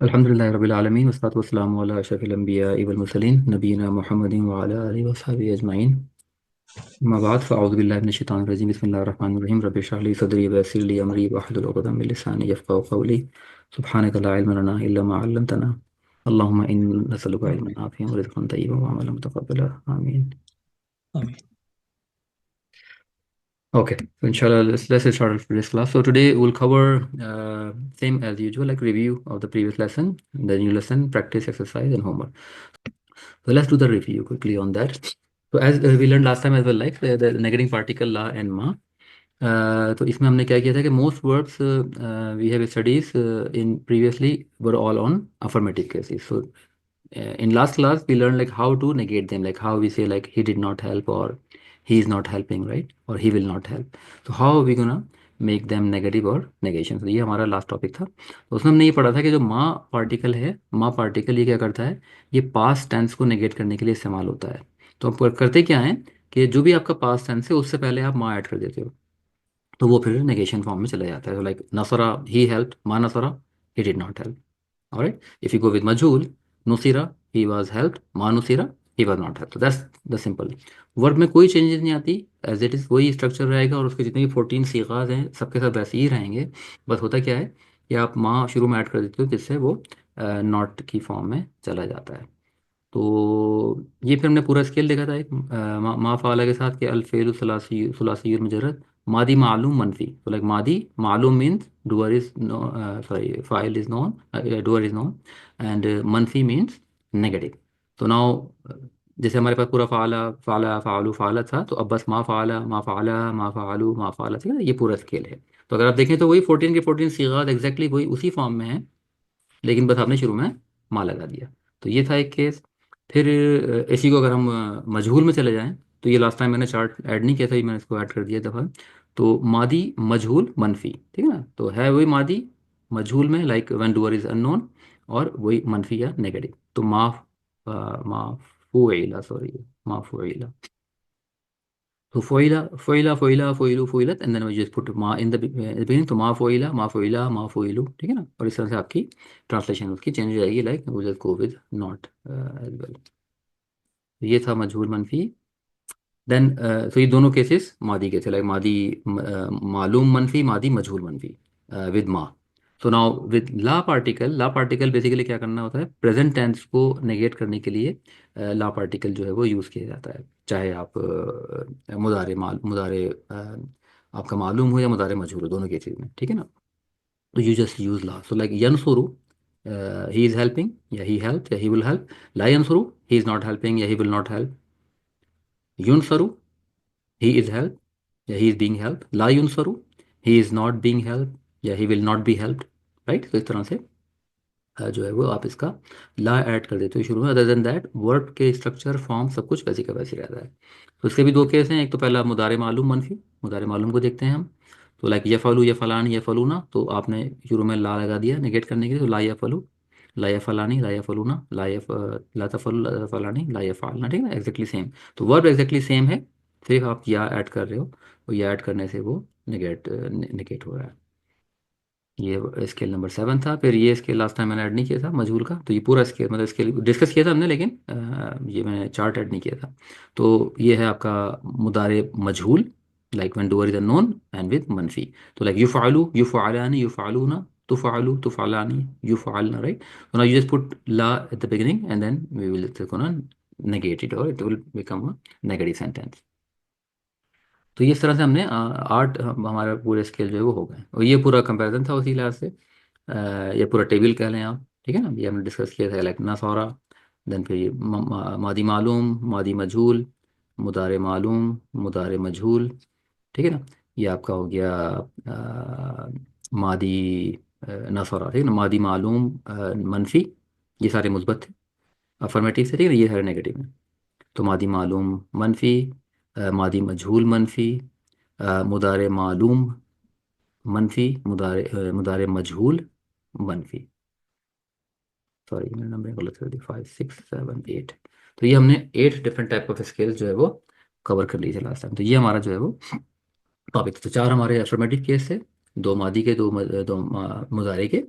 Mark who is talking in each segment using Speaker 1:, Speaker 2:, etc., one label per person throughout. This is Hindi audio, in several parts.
Speaker 1: अल्हम्दुलिल्लाहि रब्बिल आलमीन वस्सलातु वस्सलामु अला अशरफिल अंबियाइ वल मुरसलीन नबीना मुहम्मदिन व अला आलिहि व अस्हाबिहि अजमाइन। अम्मा बाद फ़अऊज़ु बिल्लाहि मिनश शैतानिर रजीम बिस्मिल्लाहिर रहमानिर रहीम रब्बि इश्रह ली सदरी व यस्सिर ली अमरी वहलुल उक़दम मिन लिसानी यफ़क़हू क़ौली सुब्हानका ला इल्मा लना इल्ला मा अल्लमतना अल्लाहुम्मा इन्नी नसअलुका इल्मन नाफ़िअन व रिज़्क़न तय्यिबन व अमलन मुतक़ब्बला आमीन।
Speaker 2: Amin.
Speaker 1: Okay, so inshallah, let's start today's class. So today we'll cover same as usual, like review of the previous lesson, the new lesson, practice, exercise, and homework. So let's do the review quickly on that. So as we learned last time as well, like the negative particle la and ma. तो इसमें हमने क्या किया था कि most verbs we have studies in previously were all on affirmative cases. So in last class we learned like how to negate them, like how we say like he did not help or he is not helping, right, or he will not help. So how are we gonna make them negative or negation? तो ये हमारा लास्ट टॉपिक था. तो उसमें हमने ये पढ़ा था कि जो माँ पार्टिकल है, माँ पार्टिकल ये क्या करता है, ये पास्ट टेंस को नेगेट करने के लिए इस्तेमाल होता है. तो आप करते क्या है कि जो भी आपका पास्ट टेंस है उससे पहले आप माँ ऐड कर देते हो, तो वो फिर नेगेशन फॉर्म में चला जाता है. तो लाइक नसरा ही हेल्प, मा नसरा ही did not help. Alright, if you go with मजहूल, नुसीरा ही वाज हेल्प्ड, मा नुसीरा ही वाज नॉट हेल्प. तो दैट्स द सिंपल. वर्ड में कोई चेंजेस नहीं आती, एज इट इज़ वही स्ट्रक्चर रहेगा और उसके जितने भी 14 सीगाज हैं सबके सब वैसे ही रहेंगे. बस होता क्या है कि आप माँ शुरू में ऐड कर देते हो जिससे वो नॉट की फॉर्म में चला जाता है. तो ये फिर हमने पूरा स्केल देखा था एक मा फ़ाला के साथ कि अल फ़ेल सुलासी सुलासी और मुजर्रद मादी मालूम मनफी. तो लाइक मादी मालूम means doer is sorry file is non, doer is non, and मनफी मीन्स नेगेटिव. तो नाउ जैसे हमारे पास पूरा फ़ाला फ़ाला फ़ालू फ़ाला था, तो अब बस मा फ़ाला मा फ़ाला मा फ़ालू मा फ़ाला, ठीक है ना, ये पूरा स्केल है. तो अगर आप देखें तो वही 14 के 14 सीगात एग्जैक्टली वही उसी फॉर्म में है, लेकिन बस आपने शुरू में माँ लगा दिया. तो ये था एक केस. फिर इसी को अगर हम मजहूल में चले जाएं, तो ये लास्ट टाइम मैंने चार्ट ऐड नहीं किया था, ये मैंने इसको ऐड कर दिया दफ़ा. तो मादी मजहूल मनफी, ठीक है ना, तो है वही मादी मजहूल में like when doer is unknown, और वही मनफी या नेगेटिव. तो माफूइला, sorry, माफूइला. So foila, foilat, and then we just put ma in the beginning. तो मा फोइलू, ठीक है ना. और इस तरह से आपकी ट्रांसलेशन उसकी चेंज हो जाएगी, लाइक वो just go with not as well. ये था मजहूल मनफी. देन तो ये दोनों केसेस मादी के थे, लाइक मादी मालूम मनफी, मादी मजहूल मनफी विद मा. सो नाउ विद ला पार्टिकल बेसिकली क्या करना होता है, प्रेजेंट टेंस को नेगेट करने के लिए ला पार्टिकल जो है वो यूज़ किया जाता है. चाहे आप मुदारे आपका मालूम हो या मुदारे मजहूल हो, दोनों केसेस में, ठीक है ना. तो यू जस्ट यूज ला. सो लाइक यनसुरु, ही इज हेल्पिंग या ही हेल्प या ही विल हेल्प. ला यनसुरु, ही इज नॉट हेल्पिंग या ही विल नॉट हेल्प. युनसरु, he is helped या he is being helped. ला युनसरु, he is not being helped या he will not be helped. Right, तो इस तरह से जो है वो आप इसका ला ऐड कर देते हो शुरू में. अदर देन दैट वर्ब के स्ट्रक्चर फॉर्म सब कुछ वैसे का वैसे रहता है. तो इसके भी दो केस हैं. एक तो पहला मुदारे मालूम मनफी, मुदारे मालूम को देखते हैं हम. तो लाइक यफलू या फलान या फलूना, तो आपने शुरू में ला लगा दिया नेगेट करने के लिए. तो ला या फलू, ला या फलानी, ला या फलूना, ला तफलू ला फलानी, ला या फालना, ठीक है ना, एग्जैक्टली सेम. तो वर्ब एग्जैक्टली सेम है, सिर्फ आप या ऐड कर रहे हो, और या ऐड करने से वो निगेट हो रहा है. ये स्केल नंबर 7 था. फिर ये स्केल लास्ट टाइम मैंने ऐड नहीं किया था मजहूल का, तो ये पूरा स्केल मतलब स्केल डिस्कस किया था हमने, लेकिन ये मैंने चार्ट ऐड नहीं किया था. तो ये है आपका मुदारे मजहूल, like when doer is a known and with मनफी. तो लाइक युफ़अलु युफ़अलानी युफ़अलूना, तुफ़अलु तुफ़अलानी युफ़अलना, राइट. तो नाउ यू जस्ट पुट ला at the beginning and then we will gonna negate it or it will become a negative sentence. तो ये इस तरह से हमने आठ हमारा पूरे स्केल जो है वो हो गए, और ये पूरा कंपैरिजन था उसी लिहाज से. ये पूरा टेबल कह लें आप, ठीक है ना. ये हमने डिस्कस किया था लाइक नसौरा, देन फिर ये मादी मालूम, मादी मजहूल, मुदारे मालूम, मुदारे मजहूल, ठीक है ना. ये आपका हो गया मादी नसौरा, ठीक है ना. मादी मालूम मनफी, ये सारे मुस्बत थे, अफर्मेटिव से, ठीक है ना. ये सारे नेगेटिव हैं. तो मादी मालूम मनफी, मादी मजहूल मनफी, मुदारे मालूम मनफी, मुदारे मजहूल मनफी. सॉरी मैंने नंबर गलत कर दी, 5 6 7 8. तो ये हमने 8 डिफरेंट टाइप ऑफ स्केल्स जो है वो कवर कर ली थी लास्ट टाइम। तो ये हमारा जो है वो टॉपिक। तो 4 हमारे अफर्मेटिव केस थे, 2 मादी के, 2 मुजारे के,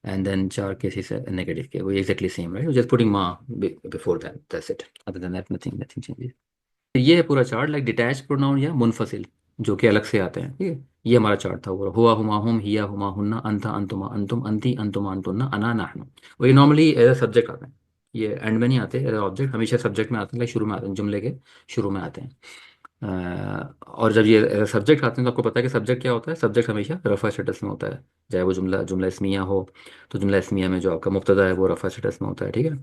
Speaker 1: एंड देन 4 केसेस नेगेटिव के। वो exactly same, right, just putting मा before that, that's it, other than that nothing nothing changes. तो ये है पूरा चार्ट, लाइक डिटैच प्रोनाउन या मुनफसिल, जो कि अलग से आते हैं, ठीक है। ये हमारा चार्ट था पूरा, हुआ हुमा हुम, हिया हुमा हुन्ना, अंथा अंतुमा अंतुम, अंती अंतुमा अंतुन्ना, अना नाहनु। और ये नॉर्मली एज अ सब्जेक्ट आते हैं, ये एंड में नहीं आते एज ऑब्जेक्ट, हमेशा सब्जेक्ट में आते हैं, लाइक शुरू में आते हैं, जुमले के शुरू में आते हैं। और जब ये सब्जेक्ट आते हैं तो आपको पता है कि सब्जेक्ट क्या होता है, सब्जेक्ट हमेशा रफा स्टेटस में होता है। चाहे वो जुमला जुमला इसमिया हो, तो जुमला इसमिया में जो आपका मुब्तदा है वो रफा स्टेटस में होता है, ठीक है।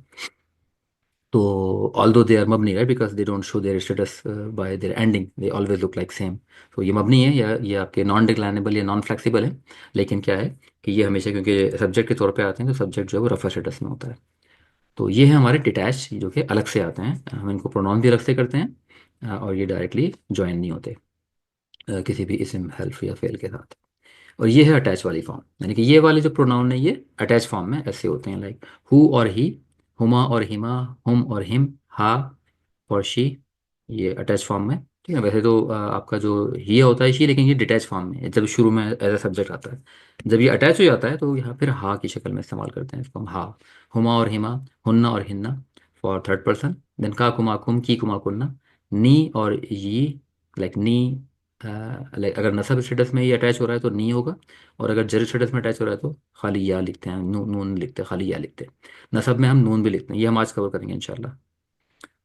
Speaker 1: तो ऑल्दो दे आर मबनी, right, because they don't show their status by their ending, they always look like same. तो ये मबनी है, या ये आपके नॉन डिक्लाइनेबल या नॉन फ्लेक्सिबल है। लेकिन क्या है कि ये हमेशा, क्योंकि सब्जेक्ट के तौर पे आते हैं, तो सब्जेक्ट जो है वो रफा स्टेटस में होता है। तो ये है हमारे डिटैच, जो कि अलग से आते हैं, हम इनको प्रोनाउन भी अलग से करते हैं, और ये डायरेक्टली ज्वाइन नहीं होते किसी भी इसम, हेल्फ या फेल के साथ। और ये है अटैच वाली फॉर्म, यानी कि ये वाले जो प्रोनाउन है ये अटैच फॉर्म में ऐसे होते हैं, लाइक हु और ही, हुमा और हिमा, हुम और हिम, हा और शी, ये अटैच फॉर्म में, ठीक है। वैसे तो आपका जो ही होता है शी, लेकिन ये डिटैच फॉर्म में है, जब शुरू में एज अ सब्जेक्ट आता है। जब ये अटैच हो जाता है तो यहाँ फिर हा की शक्ल में इस्तेमाल करते हैं इसको हम, हा। हुमा और हिमा, हुन्ना और हिन्ना, फॉर थर्ड पर्सन। देन का कुमा कुम, की कुमा कुन्ना, नी और यी, लाइक नी, लाइक अगर नसब स्टेटस में ये अटैच हो रहा है तो नी होगा, और अगर जर स्टेटस में अटैच हो रहा है तो खाली या लिखते हैं, नून लिखते हैं, खाली या लिखते हैं। नसब में हम नून भी लिखते हैं, ये हम आज कवर करेंगे इंशाल्लाह।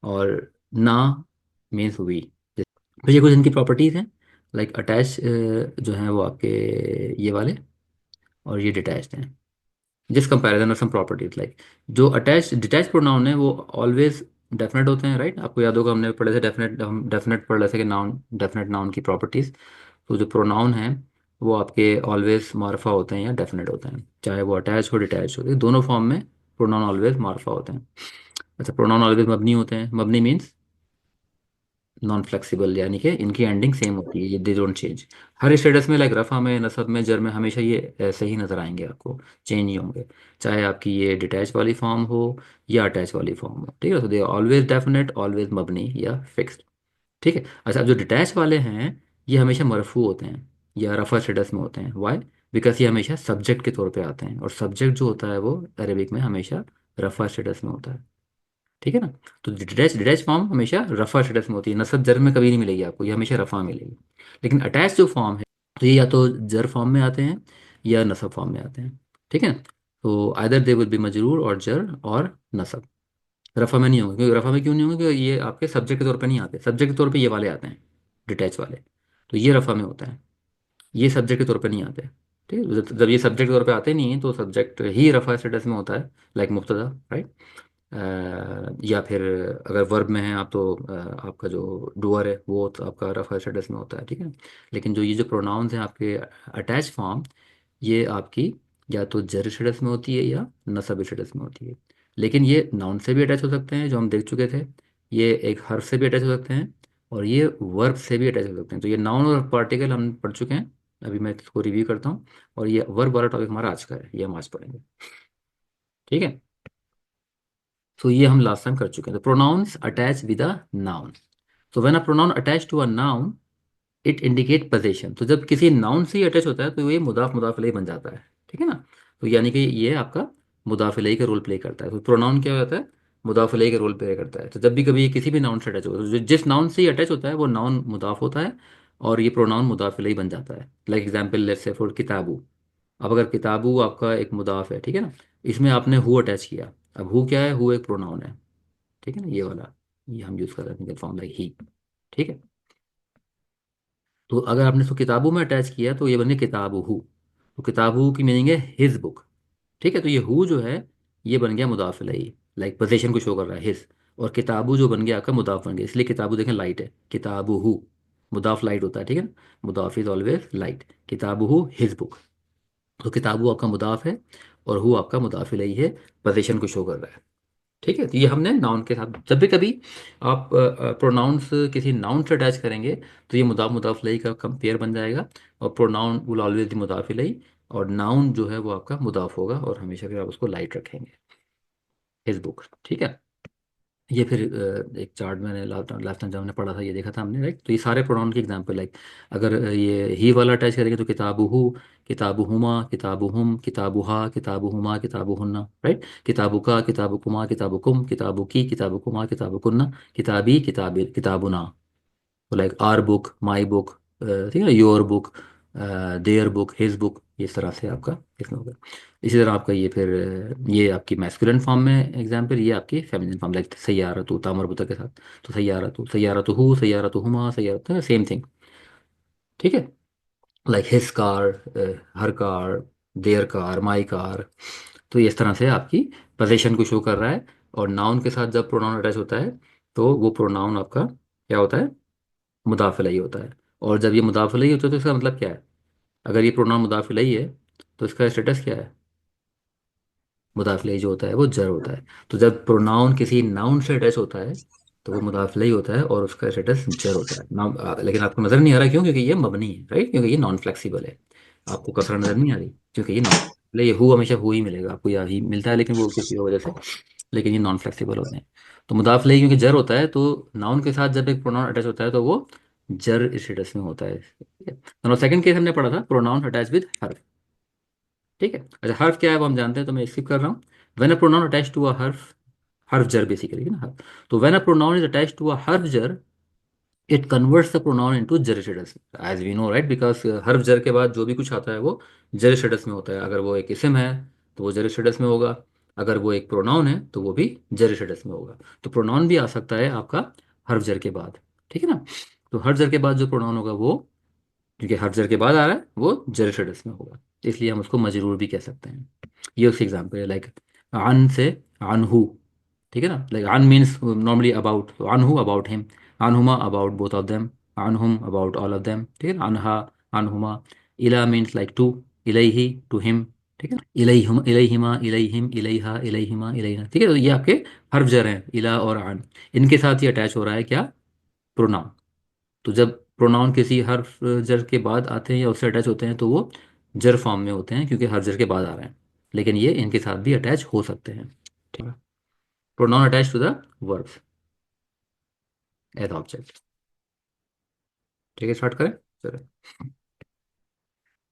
Speaker 1: और ना मीन्स वी। तो ये कुछ इनकी प्रॉपर्टीज़ हैं, लाइक अटैच जो हैं वो आपके ये वाले, और ये डिटैच्ड हैं। जिस comparison of some properties, like जो अटैच डिटैच प्रोनाउन है वो ऑलवेज डेफिनेट होते हैं, राइट। आपको याद होगा हमने पढ़े थे डेफिनेट, हम डेफिनेट पढ़ रहे थे कि नाउन, डेफिनेट नाउन की प्रॉपर्टीज। तो जो प्रोनाउन हैं वो आपके ऑलवेज मार्फा होते हैं या डेफिनेट होते हैं, चाहे वो अटैच हो डिटैच हो, दोनों फॉर्म में प्रोनाउन ऑलवेज मार्फा होते हैं। अच्छा, प्रोनाउन ऑलवेज मबनी होते हैं, मबनी मीन्स नॉन फ्लेक्सिबल, यानी कि इनकी एंडिंग सेम होती है, ये they don't change. Her status में, लाइक रफ़ा में, नसब में, जर में, हमेशा ये ऐसे ही नज़र आएंगे, आपको चेंज नहीं होंगे, चाहे आपकी ये डिटैच वाली फॉर्म हो या अटैच वाली फॉर्म हो, ठीक है। तो दे ऑलवेज डेफिनेट, ऑलवेज मबनी या फिक्स्ड, ठीक है। अच्छा, अब जो डिटैच वाले हैं ये हमेशा मरफू होते हैं या रफ़ा स्टेटस में होते हैं, वाई, बिकॉज ये हमेशा सब्जेक्ट के तौर पे आते हैं, और सब्जेक्ट जो होता है वो अरेबिक में हमेशा रफ़ा स्टेटस में होता है, ठीक है ना। तो डिटैच डिटैच फॉर्म हमेशा रफा स्टेटस में होती है, नसब जर में कभी नहीं मिलेगी आपको, ये हमेशा रफा मिलेगी। लेकिन अटैच जो फॉर्म है, तो ये या तो जर फॉर्म में आते हैं या नसब फॉर्म में आते हैं, ठीक है। तो आइदर दे विल बी मजरूर और जर और नसब, रफा में नहीं होंगे। क्योंकि रफा में क्यों नहीं होंगे, क्योंकि ये आपके सब्जेक्ट के तौर पे नहीं आते, सब्जेक्ट के तौर पे ये वाले आते हैं, डिटैच वाले। तो ये रफा में होता है, ये सब्जेक्ट के तौर पे नहीं आते, ठीक है। जब ये सब्जेक्ट के तौर पे आते नहीं हैं तो सब्जेक्ट ही रफा स्टेटस में होता है, लाइक मुब्तदा, राइट। या फिर अगर वर्ब में है आप तो आपका जो डूअर है वो तो आपका रफा स्टेटस में होता है, ठीक है। लेकिन जो ये जो प्रोनाउंस हैं आपके अटैच फॉर्म, ये आपकी या तो जर स्टेटस में होती है या नसब स्टेटस में होती है। लेकिन ये नाउन से भी अटैच हो सकते हैं, जो हम देख चुके थे, ये एक हर्फ से भी अटैच हो सकते हैं, और ये वर्ब से भी अटैच हो सकते हैं। तो ये नाउन और पार्टिकल हम पढ़ चुके हैं, अभी मैं इसको रिव्यू करता हूँ। और ये वर्ब वाला टॉपिक हमारा आज का है, ये हम आज पढ़ेंगे, ठीक है। तो ये हम लास्ट टाइम कर चुके हैं। तो pronouns attach with a noun. So when a pronoun attach to a noun, it indicate position. तो जब किसी नाउन से ही अटैच होता है तो ये मुदाफ मुदाफ इलैही बन जाता है, ठीक है ना। तो यानी कि ये आपका मुदाफ इलैही का रोल प्ले करता है। तो प्रोनाउन क्या होता है, मुदाफ इलैही का रोल प्ले करता है। तो जब भी कभी ये किसी भी नाउन से अटैच होता है, तो जिस नाउन से ही अटैच होता है वो नाउन मुदाफ होता है, और ये प्रोनाउन मुदाफ इलैही बन जाता है। Like example, let's say for किताबू। अब अगर किताबू आपका एक मुदाफ है, ठीक है ना, इसमें आपने हु अटैच किया। अब हु क्या है, हु एक प्रोनाउन है, ठीक है ना, ये वाला, ये हम यूज़ कर रहे हैं फॉर्म लाइक ही, ठीक है। तो अगर आपने इसको किताबों में अटैच किया तो ये बन गया किताबु हु। तो किताबु की मीनिंग है हिज बुक, ठीक है। तो ये हु जो है ये बन गया मुदाफ इलैही, लाइक पोजीशन को शो कर रहा है, हिज। और किताबु जो बन गया आपका मुदाफ बन गया, इसलिए किताबु देखें लाइट है, किताबु हु, मुदाफ लाइट होता है, ठीक है ना। मुदाफ इज ऑलवेज लाइट, किताबु हु हिज बुक। तो किताबु आपका मुदाफ है और हु आपका मुदाफ इलैही है, पोजीशन को शो कर रहा है, ठीक है। तो ये हमने नाउन के साथ, जब भी कभी आप प्रोनाउंस किसी नाउन से अटैच करेंगे तो ये मुदाफ मुदाफ इलैही का कंपेयर बन जाएगा, और प्रोनाउन विल ऑलवेज बी मुदाफ इलैही, और नाउन जो है वो आपका मुदाफ होगा, और हमेशा फिर आप उसको लाइट रखेंगे, हिज बुक, ठीक है। ये फिर एक चार्ट मैंने लास्ट लास्ट टाइम जब हमने पढ़ा था ये देखा था हमने, राइट। तो ये सारे प्रोनाउन की एग्जांपल, लाइक अगर ये ही वाला अटैच करेंगे तो किताबुहु, किताबुहुमा, किताबुहुम, किताबुहा, किताबुहुमा, किताबुहुन्ना, राइट। किताबुका, किताबुकुमा, किताबुकुम, किताबुकी, किताबुकुमा, किताबुकुन्ना, किताबी, किताबी, किताबुना। तो like our book, my book, ठीक है, your book, their book, his book, ये इस तरह से आपका इसमें होगा। इसी तरह आपका ये फिर ये आपकी मैस्कुलिन फॉर्म में एग्जाम्पल, ये आपकी फेमिनिन फॉर्म, लाइक सैयारतु तामरबुता के साथ। तो सैयारतु, सैयारतुहु, सैयारतुहुमा, सैयारतु, सेम थिंग, ठीक है। Like his car, her car, their car, my car. तो ये इस तरह से आपकी पोजीशन को शो कर रहा है। और नाउन के साथ जब प्रोनाउन अटैच होता है तो वो प्रोनाउन आपका क्या होता है, मुदाफ इलैही होता है। और जब ये मुदाफ इलैही होता है तो इसका मतलब क्या है, अगर ये प्रोनाउन मुदाफ इलैही है तो इसका स्टेटस क्या है, मुदाफ इलैही जो होता है वो जर होता है। तो जब प्रोनाउन किसी नाउन से अटैच होता है तो वो मुदाफ इलैही होता है और उसका स्टेटस जर होता है नाउन। लेकिन आपको नजर नहीं आ रहा, क्यों? क्योंकि ये मबनी है, राइट, क्योंकि ये नॉन फ्लेक्सिबल है। आपको कसरा नजर नहीं आ रही क्योंकि ये नॉन, ये हु हमेशा हु ही मिलेगा आपको, या ही मिलता है लेकिन वो किसी और वजह से, लेकिन ये नॉन फ्लेक्सिबल होते हैं। तो मुदाफ इलैही क्योंकि जर होता है तो नाउन के साथ जब एक प्रोनाउन अटैच होता है तो वो जर स्टेटस में होता है, ठीक है। सेकंड केस हमने पढ़ा था प्रोनाउन अटैच विद हर्फ, ठीक है। अच्छा, हर्फ क्या है वो हम जानते हैं, तो मैं स्किप कर रहा हूँ। When a pronoun attach to a हर्फ, हर्फ जर बेसिकली ना हर्फ। तो when a pronoun is attach to a हर्फ जर, it converts the pronoun into जर status, as we know, right, because हर्फ जर के बाद जो भी कुछ आता है वो जर स्टेटस में होता है। अगर वो एक इसम है तो वो जर स्टेटस में होगा, अगर वो एक प्रोनाउन है तो वो भी जर स्टेटस में होगा। तो प्रोनाउन भी आ सकता है आपका हर्फ जर के बाद, ठीक है ना। तो हर्फ जर के बाद जो प्रोनाउन होगा वो, क्योंकि हर्फ जर के बाद आ रहा है, वो जर स्टेटस में होगा, इसलिए हम उसको मजरूर भी कह सकते हैं। ये उसकी एग्जाम्पल है, लाइक अन से अनहु, ठीक है ना। लाइक अन मीन्स नॉर्मली अबाउट, तो अनहु अबाउट हिम, अनहुमा अबाउट बोथ ऑफ देम, अनहुम अबाउट ऑल ऑफ देम, ठीक है ना। अनहा, अनहुमा। इला मीन्स लाइक टू, इलैहि टू हिम, ठीक है ना। इलैहुम, इलैहिमा, इलैहिम, इलैहा, इलैहिमा, इलैना, ठीक है। तो ये आपके हर्फ जर हैं, इला और अन, इनके साथ ये अटैच हो रहा है क्या, प्रोनाउन। तो जब प्रोनाउन किसी हर्फ जर के बाद आते हैं या उससे अटैच होते हैं तो वो जर फॉर्म में होते हैं क्योंकि हर्फ जर के बाद आ रहे हैं, लेकिन ये इनके साथ भी अटैच हो सकते हैं, ठीक है। Pronoun attach to the verbs as object, ठीक है, स्टार्ट करें, चलो।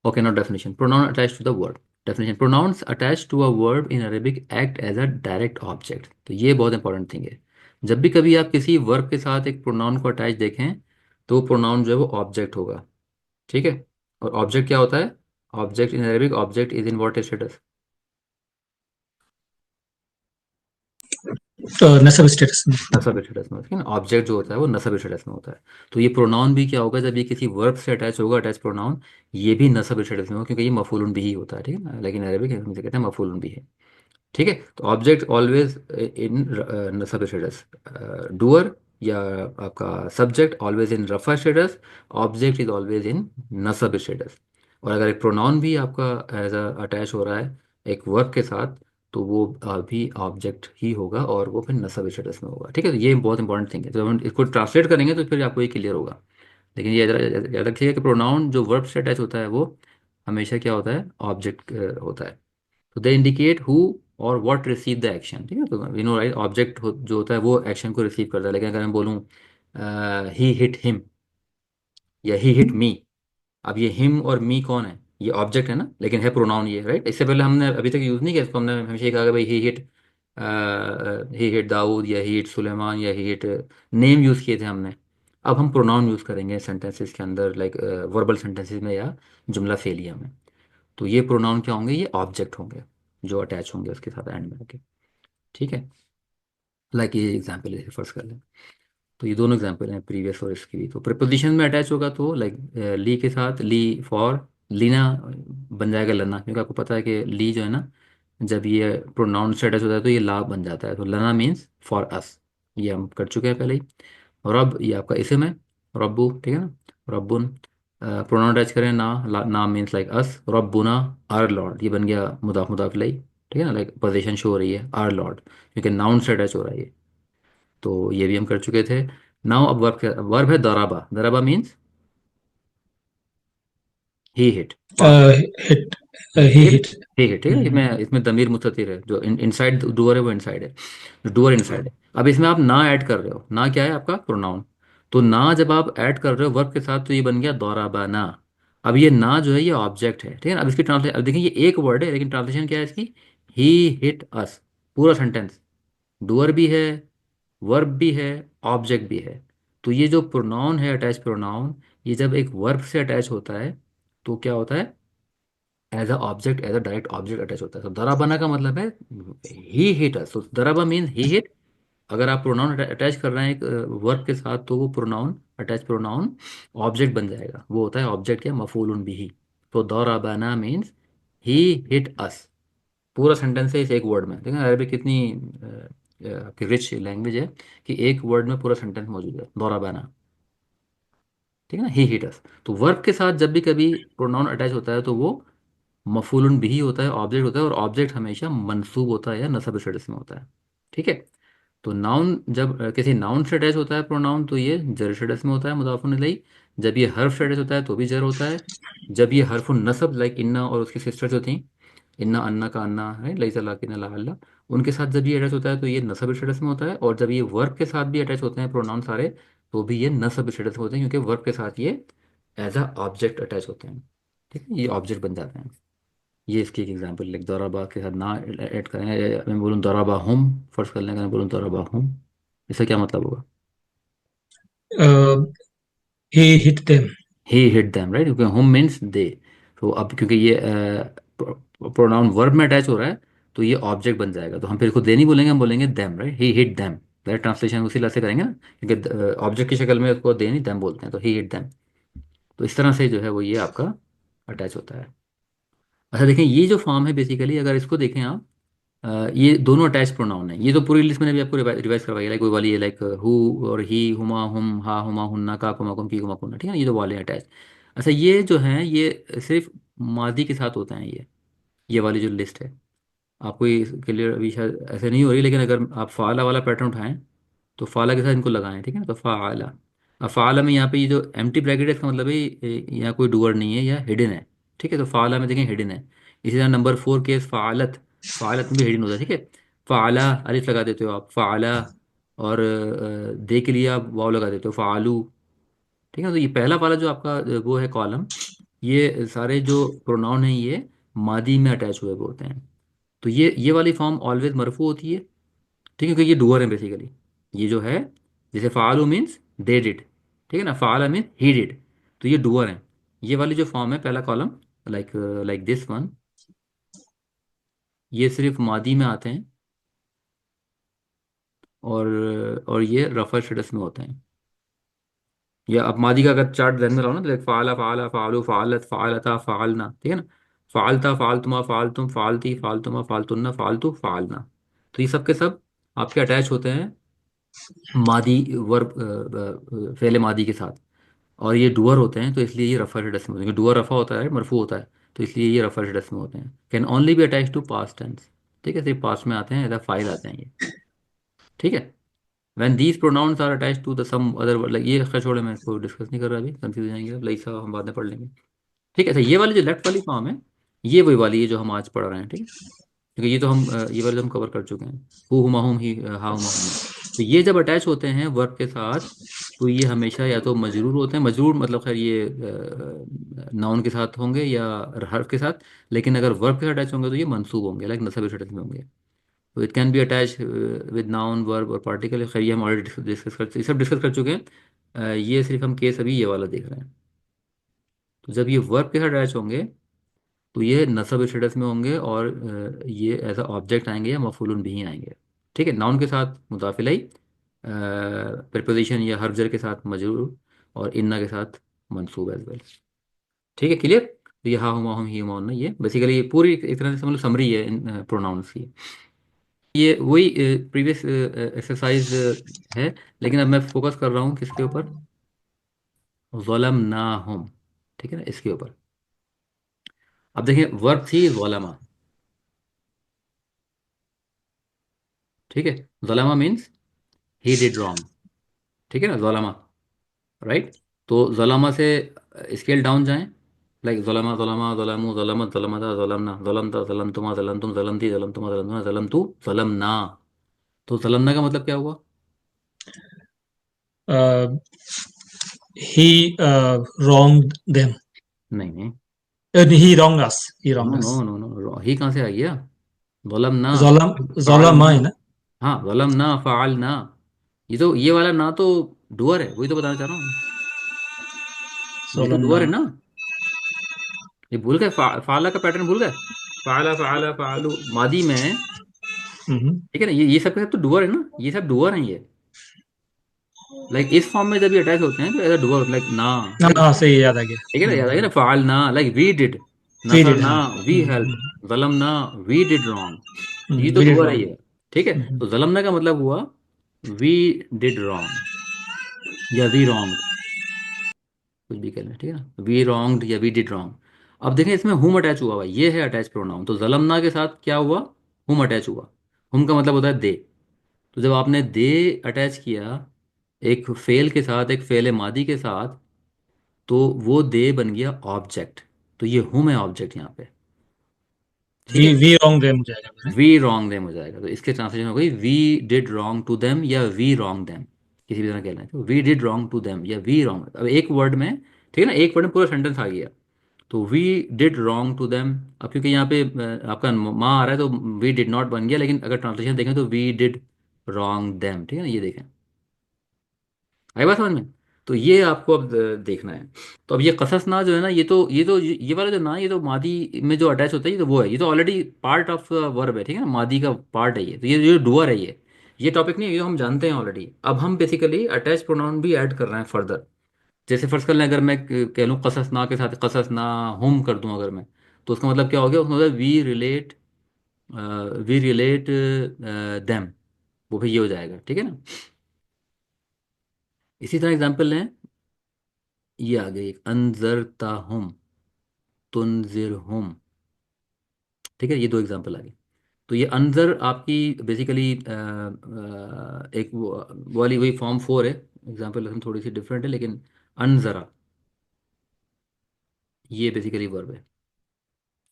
Speaker 1: Okay, now definition, pronoun attach to the verb. Definition, pronouns attach to a verb in Arabic act as a direct object. तो ये बहुत इंपॉर्टेंट थिंग है। जब भी कभी आप किसी वर्ब के साथ एक प्रोनाउन को अटैच देखें तो प्रोनाउन जो है वो ऑब्जेक्ट होगा, ठीक है। और ऑब्जेक्ट क्या होता है, object in Arabic, object is in what status,
Speaker 2: नसब स्टेटस में।
Speaker 1: नसब स्टेटस में, ठीक है ना। ऑब्जेक्ट जो होता है वो नसब स्टेटस में होता है। तो ये प्रोनाउन भी क्या होगा, जब ये किसी वर्ब से अटैच होगा, अटैच प्रोनाउन, ये भी नसब स्टेटस में होगा क्योंकि ये मफूलन भी ही होता है, ठीक है ना। लेकिन अरेबिक हम इसे कहते हैं मफूलन भी है, ठीक है। तो ऑब्जेक्ट ऑलवेज इन नसब स्टेटस, डूअर या आपका सब्जेक्ट ऑलवेज इन रफा status, object is always in नसब स्टेटस। और अगर एक प्रोनाउन भी आपका एज अटैच हो रहा है एक वर्ब के साथ तो वो भी ऑब्जेक्ट ही होगा और वो फिर नसब स्टेटस में होगा, ठीक है। तो ये बहुत इंपॉर्टेंट थिंग है, तो हम इसको ट्रांसलेट करेंगे तो फिर आपको ये क्लियर होगा। लेकिन ये याद रखिएगा कि प्रोनाउन जो वर्ब से अटैच होता है वो हमेशा क्या होता है, ऑब्जेक्ट होता है। तो दे इंडिकेट हु और व्हाट रिसीव द एक्शन, ठीक है। तो वी नो राइट, ऑब्जेक्ट जो होता है वो एक्शन को रिसीव करता है। लेकिन अगर मैं बोलूँ ही हिट हिम या ही हिट मी, अब ये हिम और मी कौन है, ये ऑब्जेक्ट है ना, लेकिन है प्रोनाउन ये, राइट। इससे पहले हमने अभी तक यूज़ नहीं किया इसको, हमने हमेशा ये कहा कि भाई ही हिट दाऊद या ही हिट सुलेमान या ही हिट, नेम यूज़ किए थे हमने। अब हम प्रोनाउन यूज़ करेंगे सेंटेंसेस के अंदर, लाइक वर्बल सेंटेंसेस में या जुमला फेलिया में। तो ये प्रोनाउन क्या होंगे, ये ऑब्जेक्ट होंगे जो अटैच होंगे उसके साथ एंड में आके, ठीक है। लाइक ये एग्जाम्पल है, फर्स्ट कर लें। तो ये दोनों एग्जाम्पल हैं प्रीवियस और इसकी भी। तो प्रीपोजिशन में अटैच होगा तो लाइक ली के साथ, ली फॉर, लीना बन जाएगा लना, क्योंकि आपको पता है कि ली जो है ना, जब ये प्रोनाउन से अटैच होता है तो ये ला बन जाता है। तो लना मीन्स फॉर अस, ये हम कर चुके हैं पहले ही। रब ये आपका इसम है, रब्बू, ठीक है ना, रब्बुन। प्रोनाउन अटैच करें ना, ना मीन्स लाइक अस, रब्बुना आर लॉर्ड, ये बन गया मुदाफ मुदाफ इलैही, ठीक है ना। लाइक पोजीशन शो हो रही है आर लॉर्ड क्योंकि नाउन से अटैच हो रहा है ये। तो ये भी हम कर चुके थे। नाउ अब वर्ब, वर्ब है दराबा, दराबा मीन्स ही हिट,
Speaker 2: हिट, ही
Speaker 1: ठीक है,
Speaker 2: हिट।
Speaker 1: ठीक है, ठीक है, इसमें दमीर मुस्ततिर है, जो इनसाइड डूअर है वो इनसाइड है, जो डूअर इनसाइड है। अब इसमें आप ना ऐड कर रहे हो, ना क्या है आपका प्रोनाउन। तो ना जब आप ऐड कर रहे हो वर्ब के साथ तो ये बन गया दौराबाना। अब ये ना जो है ये ऑब्जेक्ट है, ठीक है ना। अब इसकी ट्रांसलेशन, अब देखिए ये एक वर्ड है लेकिन ट्रांसलेशन क्या है इसकी, ही हिट अस, पूरा सेंटेंस, डूअर भी है, वर्ब भी है, ऑब्जेक्ट भी है। तो ये जो प्रोनाउन है, अटैच प्रोनाउन, ये जब एक वर्ब से अटैच होता है तो क्या होता है, as a object, as a direct object attach होता है। तो दराबना का मतलब है ही हिट अस, तो दराबा मीन ही हिट। अगर आप प्रोनाउन अटैच कर रहे हैं एक वर्ब के साथ तो वो प्रोनाउन, अटैच प्रोनाउन ऑब्जेक्ट बन जाएगा, वो होता है ऑब्जेक्ट या मफूलुन बिही। तो दराबना मीन्स ही हिट अस, पूरा सेंटेंस है इस एक वर्ड में। देखिए अरबिक कितनी आपकी रिच लैंग्वेज है कि एक वर्ड में पूरा सेंटेंस मौजूद है, दौराबाना, ठीक है ना, ही हिटस। तो वर्ब के साथ जब भी कभी प्रोनाउन अटैच होता है तो वो मफूलन बिही होता है, ऑब्जेक्ट होता है, और ऑब्जेक्ट हमेशा मंसूब होता है या नसब स्टेटस में होता है, ठीक है। तो नाउन जब किसी नाउन से अटैच होता है प्रोनाउन तो ये जर स्टेटस में होता है, मुदाफुन इलैहि। जब ये हर्फ स्टेटस होता है तो भी जर होता है। जब ये हर्फुन नसब, लाइक इन्ना और उसकी सिस्टर जो थी, इन्ना अन्ना का अन्ना है, लईसा लाकिन ला अल्लाह, उनके साथ जब ये अटैच होता है तो ये नसब स्टेटस में होता है। और जब ये वर्ब के साथ भी अटैच होते हैं प्रोनाउन सारे, तो भी ये नसब स्टेटस में होते हैं, क्योंकि वर्ब के साथ ये एज अ ऑब्जेक्ट अटैच होते हैं, ठीक है, ये ऑब्जेक्ट बन जाते हैं। ये इसकी एक एग्जांपल, लाइक दौराबा के साथ ना ऐड करें, मैं बोलूँ दौराबा हम, फर्ज कर लें, अगर मैं बोलूँ दौराबा हम, इसका क्या मतलब होगा,
Speaker 2: ही हिट देम।
Speaker 1: ही हिट दैम, राइट, क्योंकि हम मीन्स दे। तो अब क्योंकि ये प्रोनाउन वर्ब में अटैच हो रहा है तो ये ऑब्जेक्ट बन जाएगा, तो हम फिर इसको दे नहीं बोलेंगे, हम बोलेंगे दैम, राइट, ही हिट दैम। डायरेक्ट ट्रांसलेशन उसी तरह से करेंगे ना, क्योंकि ऑब्जेक्ट की शक्ल में उसको दे नहीं, दैम बोलते हैं, तो ही हिट दैम। तो इस तरह से जो है वो ये आपका अटैच होता है। अच्छा देखें, ये जो फॉर्म है बेसिकली, अगर इसको देखें आप, ये दोनों अटैच प्रोनाउन है। ये तो पूरी लिस्ट मैंने भी आपको रिवाइज करवाई है, लाइक वो वाली है, लाइक हु और ही, हुमा हुम, हा हुमा हुन्ना, का कुमा कुम, की कुमा कुन्ना, ठीक है ना, ये तो वाले अटैच। अच्छा ये जो है ये सिर्फ मादी के साथ होते हैं, ये वाली जो लिस्ट है, आपको ये क्लियर अभी शायद ऐसे नहीं हो रही, लेकिन अगर आप फ़ाला वाला पैटर्न उठाएं तो फ़ाला के साथ इनको लगाएं, ठीक है ना। तो फ़ाला, अब फ़ाला में यहाँ पे ये जो एम्प्टी ब्रैकेट है इसका मतलब है यहाँ कोई डूअर नहीं है या हिडन है, ठीक है। तो फ़ाला में देखें हिडन है। इसी तरह नंबर 4 केस फ़ालत, फ़ालत में भी हिडन होता है, ठीक है। फ़ाला अलिफ लगा देते हो आप, फ़ाला, और दे के लिए आप वाव लगा देते हो, फ़ालू, ठीक है। तो ये पहला वाला जो आपका वो है कॉलम, ये सारे जो प्रोनाउन हैं ये मादी में अटैच हुए हुए होते हैं। तो ये वाली फॉर्म ऑलवेज मरफू होती है, ठीक है, क्योंकि ये डूअर है बेसिकली। ये जो है, जैसे फ़ालू मीन्स दे डिड, ठीक है ना, फ़ाला मीन्स ही डिड, तो ये डूअर है। ये वाली जो फॉर्म है पहला column, like like this one, ये सिर्फ मादी में आते हैं, और ये रफ़ा स्टेटस में होते हैं। या आप मादी का अगर चार्ट ध्यान में लाओ ना, तो फ़ाला फ़ाला फ़ालू फ़ालत फ़ालता फ़ालना, ठीक है ना, फ़ालता फ़ालतुमा फ़ालतुम फ़ालती फ़ालतुमा फ़ालतुन्ना फ़ालतू फ़ालना। तो ये सब के सब आपके अटैच होते हैं मादी वर्ब, फेले मादी के साथ, और ये डुअर होते हैं, तो इसलिए ये रफा स्टेटस में होते हैं। डुअर रफा होता है, मरफू होता है, तो इसलिए ये रफा स्टेटस में होते हैं। Can only be attach to past tense, ठीक है, सिर्फ पास्ट में आते हैं, एज फाइल आते हैं ये, ठीक है। When these pronouns are attach to the some other word, like ये खैर छोड़े, मैं इसको डिस्कस नहीं कर रहा, अभी कंफ्यूज हो जाएंगे, अब लाइक हम बाद में पढ़ लेंगे, ठीक है। अच्छा ये वाली जो लेफ्ट वाली फॉर्म है, ये वही वाली है जो हम आज पढ़ रहे हैं, ठीक है, क्योंकि ये तो हम ये वाले तो हम कवर कर चुके हैं, हु हुमा हुम, ही हा हुमा हुम। तो ये जब अटैच होते हैं वर्ब के साथ तो ये हमेशा या तो मजरूर होते हैं, मजरूर मतलब खैर ये नाउन के साथ होंगे या हर्फ के साथ, लेकिन अगर वर्ब के साथ अटैच होंगे तो ये मंसूब होंगे, लाइक नसब स्टेटस में होंगे। तो it can be attach with noun, verb और पार्टिकल, खैर ये हम ऑलरेडी डिस्कस कर, ये सब डिस्कस कर चुके हैं। ये सिर्फ हम केस अभी ये वाला देख रहे हैं। तो जब ये वर्ब के साथ अटैच होंगे तो ये नसब स्टेटस में होंगे, और ये एज अ ऑब्जेक्ट आएंगे या मफूलुन भी आएंगे, ठीक है। नाउन के साथ मुदाफ इलैहि, प्रीपोजिशन या हर्फ जर के साथ मजरूर, और इन्ना के साथ मंसूब एज वेल, ठीक है, क्लियर। तो ये हा हुमा हम, ही हुमा हुन्ना, ये बेसिकली ये पूरी एक तरह से समझ लो समरी है इन प्रोनाउंस की। ये वही प्रीवियस एक्सरसाइज है, लेकिन अब मैं फोकस कर रहा हूँ किसके ऊपर, ज़लम ना हम, ठीक है ना, इसके ऊपर। अब देखिए वर्ब थी ज़लमा, ठीक है, ज़लमा मीन्स ही डिड रॉन्ग, ठीक है ना, ज़लमा, राइट। तो ज़लमा से स्केल डाउन जाएं, लाइक ज़लमा ज़लमा ज़लमू ज़लमत ज़लमता ज़लमना ज़लमता ज़लमतुमा ज़लमतुम ज़लमती ज़लमतुमा ज़लमतुना ज़लमतु ज़लमना। तो ज़लमना का मतलब क्या हुआ?
Speaker 2: He wronged them.
Speaker 1: नहीं नहीं,
Speaker 2: He wronged us. He
Speaker 1: no
Speaker 2: wronged
Speaker 1: no
Speaker 2: us.
Speaker 1: No no, he कहाँ से आ गया? ज़लमना,
Speaker 2: Zalam, zalama
Speaker 1: फ़अलना।
Speaker 2: है ना?
Speaker 1: हाँ, ज़लमना फ़अलना। ये तो, ये वाला ना तो डुअर है, वही तो बताना चाह रहा हूँ। ये तो डुअर
Speaker 2: Zalamna.
Speaker 1: है ना। ये भूल गए, फ़ाला का पैटर्न भूल गए। फ़ाला फ़अला फ़अलु मादी में।
Speaker 2: हम्म।
Speaker 1: ठीक है ना, ये सब के सब तो डुअर है ना, ये सब डुअर हैं ये। लाइक इस फॉर्म में जब ये अटैच होते हैं तो एज डुअर, लाइक ना। ठीक है,
Speaker 2: हाँ सही है, याद आ गया।
Speaker 1: ठीक है ना, याद आ गया ना, फ़अल ना, लाइक वी डिड,
Speaker 2: We
Speaker 1: नसर
Speaker 2: did,
Speaker 1: ना,
Speaker 2: हाँ।
Speaker 1: वी हेल्प, ज़लम ना, वी डिड रॉन्ग। ये तो
Speaker 2: We did
Speaker 1: डुअर है
Speaker 2: wrong.
Speaker 1: ये। ठीक है, तो ज़लमना का मतलब हुआ वी डिड रॉन्ग या वी रॉन्ग, कुछ भी कह लें। ठीक है ना, वी रॉन्ग्ड या वी डिड रॉन्ग। अब देखें इसमें हुम अटैच हुआ हुआ है, ये है अटैच प्रोनाउन। तो जलमना के साथ क्या हुआ? हुम अटैच हुआ। हुम का मतलब होता है दे। तो जब आपने दे अटैच किया एक फेल के साथ, एक फेल मादी के साथ, तो वो दे बन गया ऑब्जेक्ट। तो ये हुम है ऑब्जेक्ट यहाँ पे। ठीक है,
Speaker 2: We wronged them हो जाएगा फिर।
Speaker 1: वी रॉन्ग देम हो जाएगा। तो इसके ट्रांसलेशन हो गई we did wrong to them या वी रॉन्ग देम, किसी भी तरह कहना है तो we did wrong to them या वी रॉन्ग। अब एक वर्ड में, ठीक है ना, एक वर्ड में पूरा सेंटेंस आ गया। तो we did wrong to them. अब क्योंकि यहाँ पे आपका माँ आ रहा है तो वी डिड नॉट बन गया, लेकिन अगर ट्रांसलेशन देखें तो वी डिड रॉन्ग देम। ठीक है ना, ये देखें, आई बात समझ में। तो ये आपको अब देखना है। तो अब ये कसस ना जो है ना, ये वाला जो ना, ये तो मादी में जो अटैच होता है, ये तो वो है, ये तो ऑलरेडी पार्ट ऑफ वर्ब है। ठीक है ना, मादी का पार्ट है ये। तो ये जो डुअर है ये टॉपिक नहीं है, ये तो हम जानते हैं ऑलरेडी। अब हम बेसिकली अटैच प्रोनाउन भी ऐड कर रहे हैं फर्दर। जैसे फर्ज कर लें, अगर मैं कह लूँ कसस ना के साथ कसस ना हम कर दूं अगर मैं, तो उसका मतलब क्या हो गया? उसका मतलब वी रिलेट देम, वो भी ये हो जाएगा। ठीक है ना। इसी तरह एग्जाम्पल लें, ये आ गई एक अनजरता हम, तुनजिर हम। ठीक है, ये दो एग्जाम्पल आ गए। तो ये अनजर आपकी बेसिकली एक वो वाली वही फॉर्म फोर है। एग्जाम्पल थोड़ी सी डिफरेंट है, लेकिन अनजरा ये बेसिकली वर्ब है।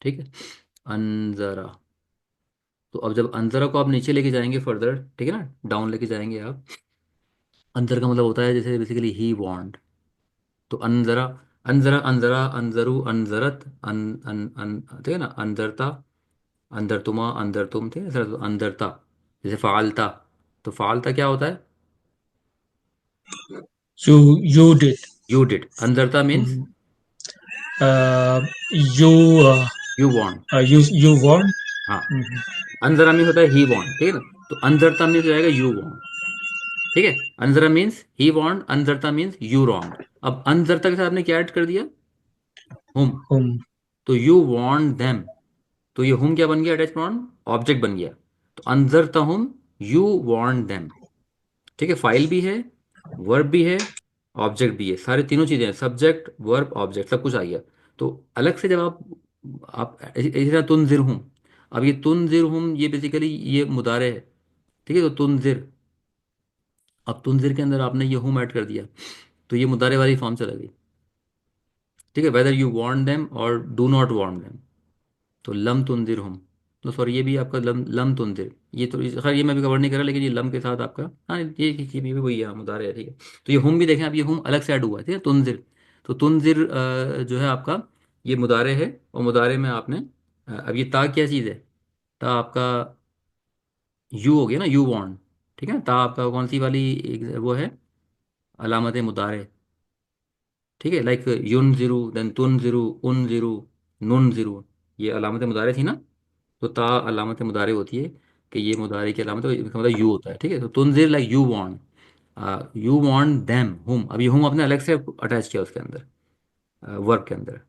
Speaker 1: ठीक है, अनजरा। तो अब जब अंजरा को आप नीचे लेके जाएंगे फर्दर, ठीक है ना, डाउन लेके जाएंगे आप, अंजर का मतलब होता है जैसे बेसिकली ही वांट। तो अंजरा, अंजरा अंजरा अंजरू अंजरत ठीक है ना, अंजरता, अंदरतुमा अंदरतुम। ठीक है सर, तो अंदरता जैसे फालता। तो फालता क्या होता है?
Speaker 2: You did.
Speaker 1: You did. अंदरता means
Speaker 2: hmm, you
Speaker 1: you want.
Speaker 2: you won.
Speaker 1: हाँ, अंजरा मीन्स होता है ही वांट। ठीक है ना, तो अंजरता मीन्स हो जाएगा यू वांट। ठीक है, अंजरा मीन्स ही वांट, अंजरता मीन्स यू रॉन्ग। अब अंजरता के साथ आपने क्या ऐड कर दिया? हुम।
Speaker 2: Home.
Speaker 1: तो यू वांट देम, तो ये हुम क्या बन गया? अटैच प्रोनाउन, ऑब्जेक्ट बन गया। तो अंजरता हुम, यू वांट देम। ठीक है, फाइल भी है, वर्ब भी है, ऑब्जेक्ट भी है, सारे तीनों चीजें हैं, सब्जेक्ट वर्ब ऑब्जेक्ट सब कुछ आ गया। तो अलग से जब आप इसी तरह तुनजिर हूँ। अब ये तुनजिर हूँ ये बेसिकली ये मुदारे है। ठीक है, तो तुनजिर, अब तुनजिर के अंदर आपने ये हुम ऐड कर दिया, तो ये मुदारे वाली फॉर्म चला गई। ठीक है, वेदर यू वांट देम और डू नॉट वांट देम। तो लम तुंदिर हम, तो सॉरी ये भी आपका लम लम तुंदिर, ये तो खैर ये मैं भी कवर नहीं कर रहा, लेकिन ये लम के साथ आपका, हाँ ये भी वही है, मुदारे है। ठीक है, तो ये हम भी देखें, अब ये हम अलग से ऐड हुआ है। ठीक है, तुंजिर। तो तुंजिर जो है आपका ये मुदारे है, और मुदारे में आपने अब ये ता क्या चीज़ है? ता आपका यू हो गया ना, यू वांट। ठीक है ना, ता आपका कौन सी वाली वो है? अलामत मुदारे। ठीक है, लाइक युन जीरू, देन तुन जीरू, उन जीरू, नुन जीरू, ये अलामत मुदारे थी ना। तो ता अलामत मुदारे होती है, कि ये मुदारे की अलामत है, इसका मतलब यू होता है। ठीक है, तो तुनजिर लाइक यू वांट देम हुम। अब ये हुम अपने अलग से अटैच किया उसके अंदर, वर्ब के अंदर।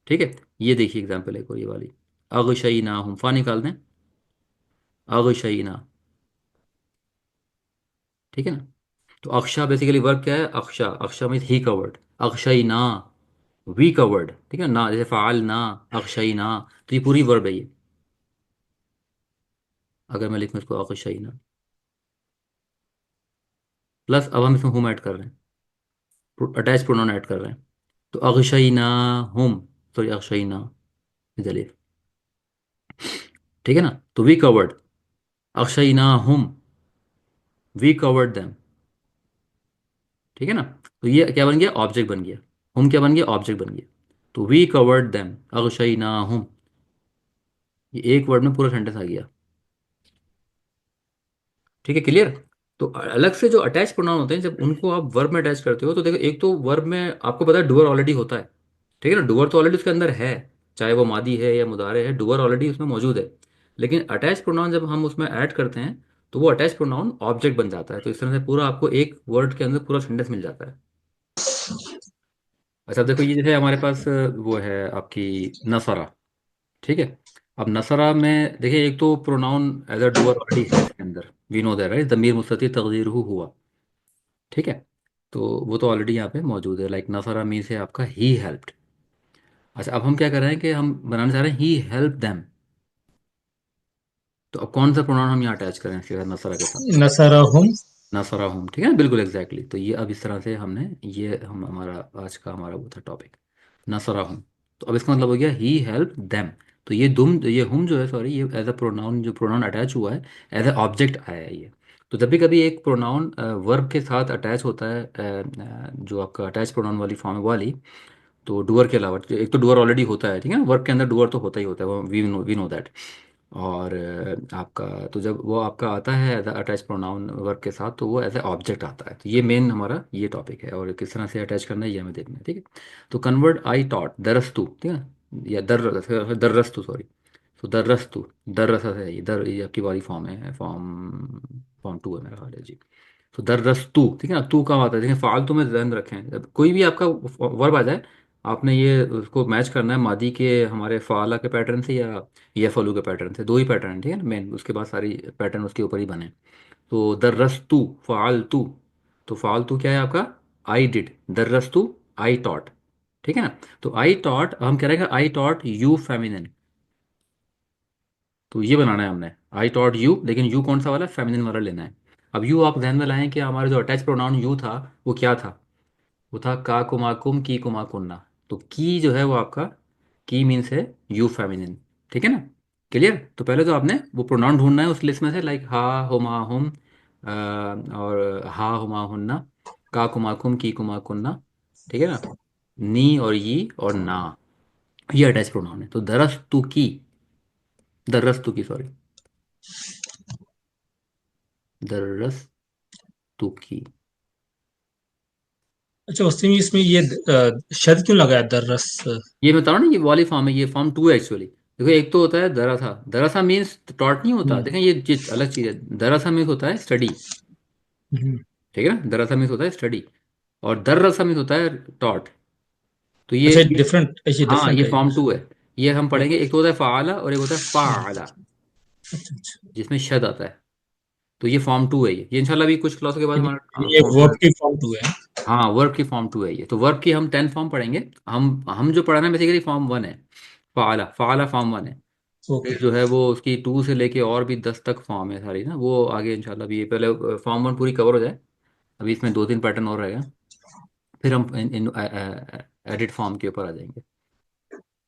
Speaker 1: ठीक है, ये देखिए एग्जाम्पल एक और ये वाली, अगशईना हुम, फा निकाल दें, अगशईना। ठीक है ना, तो अक्षा बेसिकली वर्ब क्या है? अक्षा, अक्षा मीन्स ही कवर्ड, अक्षयना वी कवर्ड। ठीक है ना, जैसे फाल ना, अक्षयना, तो ये पूरी वर्ब है ये। अगर मैं लिखूँ इसको अक्षयना, प्लस अब हम इसमें हुम ऐड कर रहे हैं, अटैच प्रोनाउन ऐड कर रहे हैं। तो अगशयना हुम, सॉरी अगशैना विद अलिफ, ठीक है ना। तो वी कवर्ड, अगशैना हम, वी कवर्ड देम, ठीक है ना। तो ये क्या बन गया, ऑब्जेक्ट बन गया। हम क्या बन गया, ऑब्जेक्ट बन गया। तो वी कवर्ड देम अगशैना हम, ये एक वर्ड में पूरा सेंटेंस आ गया। ठीक है, क्लियर। तो अलग से जो अटैच प्रोनाउन होते हैं, जब उनको आप वर्ब में अटैच करते हो तो देखो, एक तो वर्ब में आपको पता है डुअर ऑलरेडी होता है, ठीक है ना, डुअर तो ऑलरेडी उसके अंदर है, चाहे वो मादी है या मुदारे है, डुअर ऑलरेडी उसमें मौजूद है। लेकिन अटैच प्रोनाउन जब हम उसमें ऐड करते हैं तो वो अटैच प्रोनाउन ऑब्जेक्ट बन जाता है। तो इस तरह से पूरा आपको एक वर्ड के अंदर पूरा सेंटेंस मिल जाता है। अच्छा, अब देखो ये जैसे हमारे पास वो है आपकी नसरा, ठीक है। अब नसरा में देखिए, एक तो pronoun as a doer already है इसके अंदर, वी नो दैट राइट, ज़मीर मुस्ततिर तकदीरुहु हुआ, ठीक है। तो वो तो ऑलरेडी यहाँ पे मौजूद है, लाइक नसरा मीन से आपका ही हेल्प्ड। अच्छा, अब हम क्या कर रहे हैं कि हम बनाना चाह रहे हैं ही हेल्प देम। तो अब कौन सा प्रोनाउन हम यहाँ अटैच करें इसके साथ, नसरा के साथ?
Speaker 2: नसरहुम।
Speaker 1: नसरा हूँ, ठीक है ना, बिल्कुल एग्जैक्टली। तो ये अब इस तरह से हमने, ये हम हमारा आज का हमारा वो था टॉपिक, नसरा हूँ। तो अब इसका मतलब हो गया ही हेल्प देम। तो ये दुम, ये हम जो है, सॉरी, ये एज अ प्रोनाउन, जो प्रोनाउन अटैच हुआ है एज अ ऑब्जेक्ट आया है ये। तो जब भी कभी एक प्रोनाउन वर्ब के साथ अटैच होता है, जो आपका अटैच प्रोनाउन वाली फॉर्म है वो वाली, तो डुअर के अलावा, एक तो डुअर ऑलरेडी होता है, ठीक है ना, वर्ब के अंदर डुअर तो होता ही होता है, वो वी नो दैट। और आपका, तो जब वो आपका आता है एज अटैच प्रोनाउन वर्ब के साथ, तो वो एज ए ऑब्जेक्ट आता है। तो ये मेन हमारा ये टॉपिक है, और किस तरह से अटैच करना है ये हमें देखना है, ठीक है। तो कन्वर्ट आई टॉट दरस्तु, ठीक है, या दर्रस्तु, सॉरी। तो दर्रस्तु, दर्रसा से है ये, दर, ये आपकी वाली फॉर्म है, फॉर्म फॉर्म टू है मेरा ख्याल है जी। तो दर्रस्तु, ठीक है ना, तू कहाँ आता है, देखिए फालतू में ध्यान रखें, जब कोई भी आपका वर्ब आ जाए, आपने ये उसको मैच करना है मादी के हमारे फ़ाला के पैटर्न से, या ये फलू के पैटर्न से, दो ही पैटर्न, ठीक है ना मेन, उसके बाद सारी पैटर्न उसके ऊपर ही बने। तो दर्रस्तु फ़ालतू, तो फ़ालतू क्या है आपका, आई डिड, दर्रस्तु आई टॉट, ठीक है ना। तो आई टॉट, हम कह रहे हैं आई टॉट यू फेमिनिन, तो ये बनाना है हमने, आई टॉट यू, लेकिन यू कौन सा वाला, फेमिनिन वाला लेना है। अब यू आप ध्यान में लाएं कि हमारा जो अटैच प्रोनाउन यू था वो क्या था, वो था का कुमाकुम की कुमाकुन्ना। तो की जो है वो आपका, की मीन्स है यू फेमिनिन, ठीक है ना, क्लियर। तो पहले तो आपने वो प्रोनाउन ढूंढना है उस लिस्ट में से, लाइक हा हुमा हुम, और हा हुमा हुन्ना, का कुमाकुम की कुमाकुन्ना, ठीक है ना, नी और यी और ना, ये अटैच प्रोनाउन है। तो दरस्तु की, दर्रस्तु की, सॉरी, दर्रस्तु की।
Speaker 2: अच्छा, उसमें इसमें ये शद क्यों लगाया, दर्रस?
Speaker 1: ये मैं बता रहा हूँ ना, ये वाली फॉर्म है, ये फॉर्म टू है एक्चुअली। देखो, एक तो होता है दरासा, दरासा मीन्स टॉट नहीं होता,
Speaker 2: हम्म।
Speaker 1: देखें ये चीज अलग चीज है। दरासा मीन्स होता है स्टडी,
Speaker 2: हम्म।
Speaker 1: ठीक है ना, दरासा मीन्स होता है स्टडी, और दर्रसा मीन्स होता है टॉट। तो
Speaker 2: अच्छा,
Speaker 1: ये
Speaker 2: डिफरेंट, ऐसी
Speaker 1: हाँ,
Speaker 2: डिफरेंट
Speaker 1: ये
Speaker 2: है ये।
Speaker 1: फॉर्म टू है। ये हम पढ़ेंगे,
Speaker 2: ओके।
Speaker 1: एक तो होता है फ़ाला और एक होता है
Speaker 2: हाँ।
Speaker 1: फ़ाला,
Speaker 2: अच्छा अच्छा।
Speaker 1: जिसमें शद आता है। तो ये फॉर्म टू है, ये इंशाल्लाह भी कुछ क्लासों के बाद
Speaker 2: ये
Speaker 1: हमारा,
Speaker 2: वर्ब की फॉर्म टू है।
Speaker 1: हाँ, वर्ब की फॉर्म टू है ये। तो वर्ब की हम 10 फॉर्म पढ़ेंगे। हम जो पढ़ाना है बेसिकली फॉर्म वन है, फ़ाला, फ़ाला फॉर्म वन है।
Speaker 2: ओके।
Speaker 1: फिर जो है वो उसकी टू से लेके और भी 10 तक फॉर्म है सारी ना, वो आगे इंशाल्लाह भी, ये पहले फॉर्म वन पूरी कवर हो जाए, अभी इसमें दो तीन पैटर्न और रहेगा, फिर हम इन एडिट फॉर्म के ऊपर आ जाएंगे।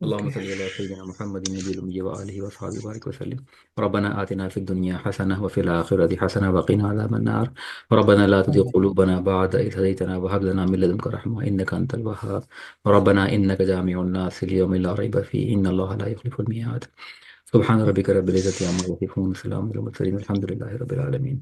Speaker 1: अल्लाहुम्मा
Speaker 2: ओके।
Speaker 1: सल्ली अला सय्यिदिना मुहम्मदिन नबिय्यिल उम्मी व आलिहि व अस्हाबिहि बारिक वसल्लम। रब्बना आतिना फिद दुनिया हसनह व फिल आखिरति हसनह व क़िना अज़ाबन नार। रब्बना ला तुज़िग़ क़ुलूबना बअद इज़ हदैतना व हब लना मिन लदुनका रहमह इन्नका अंतल वह्हाब। रब्बना इन्नका जामिउन नास लियौमिन ला रैब फ़ीहि इन्नल्लाहा ला युख़्लिफ़ुल मिआद। सुब्हान रब्बिका रब्बिल इज़्ज़ति अम्मा यसिफ़ून, सलामुन अलल मुरसलीन, वल्हम्दुलिल्लाहि रब्बिल आलमीन।